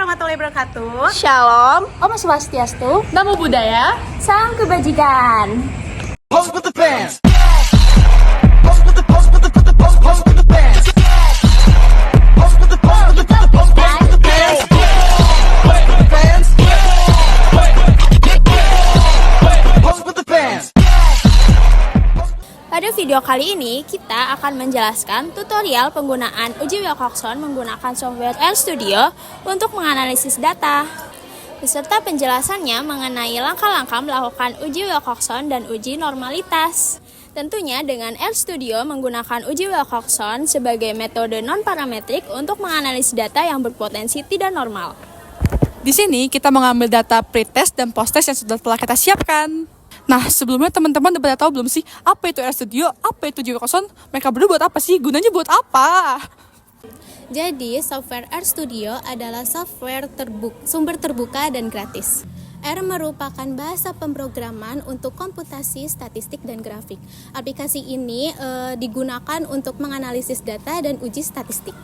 warahmatullahi wabarakatuh. Shalom, Om Swastiastu, Namo Buddhaya. salam kebajikan. Pose with the bands. Pose with the pose with the pose with the pose pose with the bands. Pose with the pose with the pose pose pose with the bands. Pose with the bands. Pose with the bands. Pada video kali ini, kita akan menjelaskan tutorial penggunaan uji Wilcoxon menggunakan software RStudio untuk menganalisis data, beserta penjelasannya mengenai langkah-langkah melakukan uji Wilcoxon dan uji normalitas. Tentunya dengan RStudio menggunakan uji Wilcoxon sebagai metode non-parametrik untuk menganalisis data yang berpotensi tidak normal. Di sini kita mengambil data pretest dan posttest yang sudah telah kita siapkan. Nah, sebelumnya teman-teman udah pada tahu belum sih apa itu RStudio, apa itu uji Wilcoxon? Mereka berdua buat apa sih? Gunanya buat apa? Jadi, software RStudio adalah software sumber terbuka dan gratis. R merupakan bahasa pemrograman untuk komputasi, statistik, dan grafik. Aplikasi ini digunakan untuk menganalisis data dan uji statistik.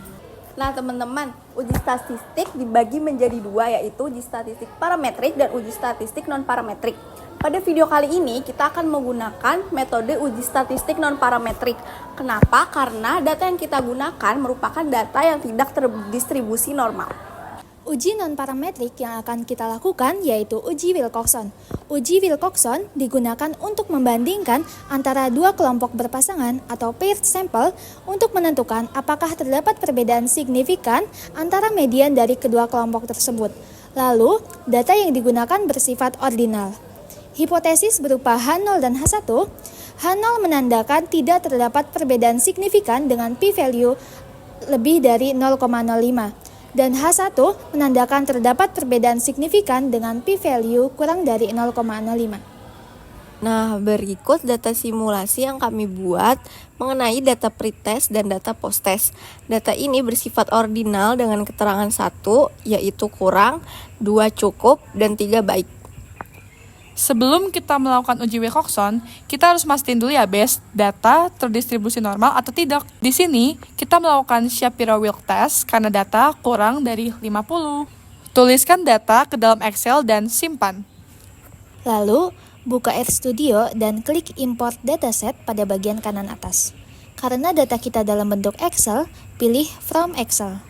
Nah teman-teman, uji statistik dibagi menjadi dua, yaitu uji statistik parametrik dan uji statistik non-parametrik. Pada video kali ini kita akan menggunakan metode uji statistik non-parametrik. Kenapa? Karena data yang kita gunakan merupakan data yang tidak terdistribusi normal. Uji non-parametrik yang akan kita lakukan yaitu uji Wilcoxon. Uji Wilcoxon digunakan untuk membandingkan antara dua kelompok berpasangan atau paired sample untuk menentukan apakah terdapat perbedaan signifikan antara median dari kedua kelompok tersebut. Lalu, data yang digunakan bersifat ordinal. Hipotesis berupa H0 dan H1. H0 menandakan tidak terdapat perbedaan signifikan dengan p-value lebih dari 0,05. Dan H1 menandakan terdapat perbedaan signifikan dengan p-value kurang dari 0,05. Nah, berikut data simulasi yang kami buat mengenai data pretest dan data posttest. Data ini bersifat ordinal dengan keterangan 1, yaitu kurang, 2 cukup, dan 3 baik. Sebelum kita melakukan uji Wilcoxon, kita harus mastiin dulu ya, Bes, data terdistribusi normal atau tidak. Di sini, kita melakukan Shapiro-Wilk test karena data kurang dari 50. Tuliskan data ke dalam Excel dan simpan. Lalu, buka RStudio dan klik import dataset pada bagian kanan atas. Karena data kita dalam bentuk Excel, pilih From Excel.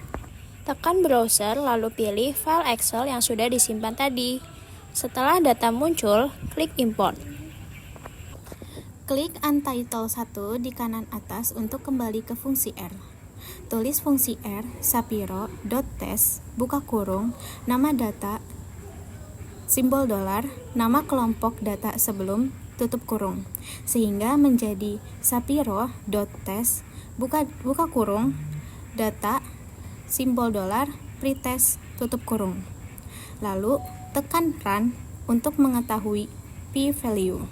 Tekan browser lalu pilih file Excel yang sudah disimpan tadi. Setelah data muncul, klik import. Klik Untitled 1 di kanan atas untuk kembali ke fungsi R. Tulis fungsi R Shapiro.test buka kurung, nama data, simbol dolar, nama kelompok data sebelum, tutup kurung, sehingga menjadi Shapiro.test buka kurung, data, simbol dolar, pretest, tutup kurung. Lalu tekan Run untuk mengetahui p-value.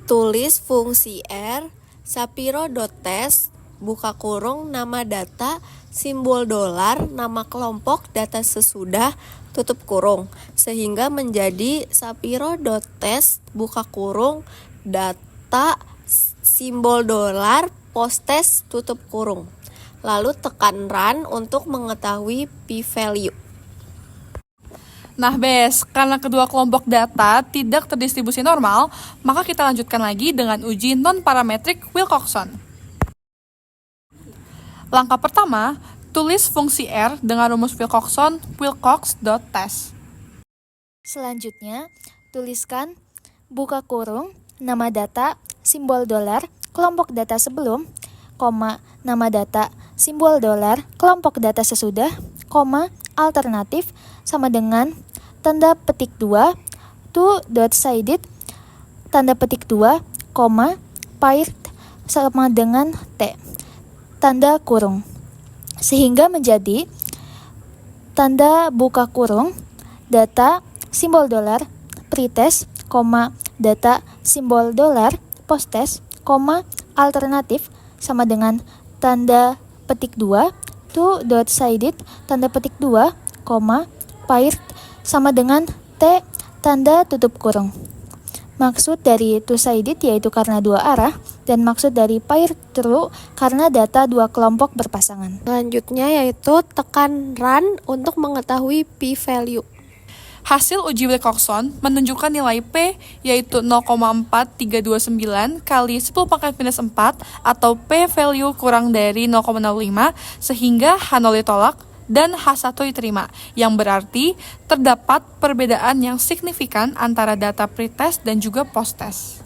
Tulis fungsi R Shapiro.test buka kurung, nama data, simbol dolar, nama kelompok data sesudah, tutup kurung, sehingga menjadi Shapiro.test buka kurung, data, simbol dolar, posttest, tutup kurung. Lalu tekan Run untuk mengetahui p-value. Nah, Bes, karena kedua kelompok data tidak terdistribusi normal, maka kita lanjutkan lagi dengan uji non-parametrik Wilcoxon. Langkah pertama, tulis fungsi R dengan rumus Wilcoxon wilcox.test. Selanjutnya, tuliskan buka kurung, nama data, simbol dolar, kelompok data sebelum, koma, nama data, simbol dolar, kelompok data sesudah, koma, alternatif, sama dengan tanda petik 2, to.sided, tanda petik 2, koma, paired, sama dengan T, tanda kurung, sehingga menjadi tanda buka kurung, data, simbol dolar, pretest, koma, data, simbol dolar, posttest, koma, alternatif, sama dengan tanda petik 2, to.sided, tanda petik 2, koma, paired, sama dengan T, tanda tutup kurung. Maksud dari two-sided yaitu karena dua arah, dan maksud dari pair true karena data dua kelompok berpasangan. Selanjutnya yaitu tekan run untuk mengetahui p-value. Hasil uji Wilcoxon menunjukkan nilai P yaitu 0,4329 kali 10 pangkat minus 4 atau P-value kurang dari 0,05 sehingga H0 ditolak dan H1 diterima, yang berarti terdapat perbedaan yang signifikan antara data pretest dan juga posttest.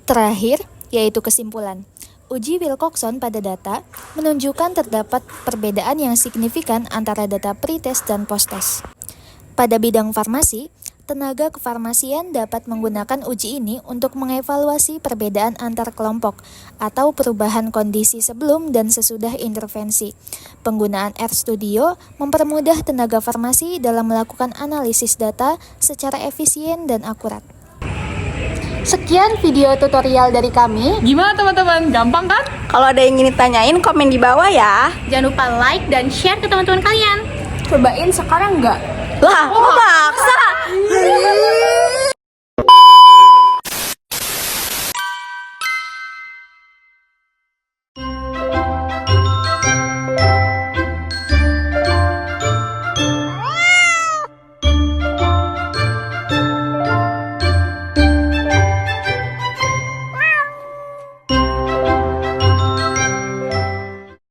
Terakhir, yaitu kesimpulan. Uji Wilcoxon pada data menunjukkan terdapat perbedaan yang signifikan antara data pretest dan posttest. Pada bidang farmasi, tenaga kefarmasian dapat menggunakan uji ini untuk mengevaluasi perbedaan antar kelompok atau perubahan kondisi sebelum dan sesudah intervensi. Penggunaan RStudio mempermudah tenaga farmasi dalam melakukan analisis data secara efisien dan akurat. Sekian video tutorial dari kami. Gimana teman-teman? Gampang kan? Kalau ada yang ingin ditanyain, komen di bawah ya. Jangan lupa like dan share ke teman-teman kalian. Cobain sekarang nggak? Lah, kok maksa?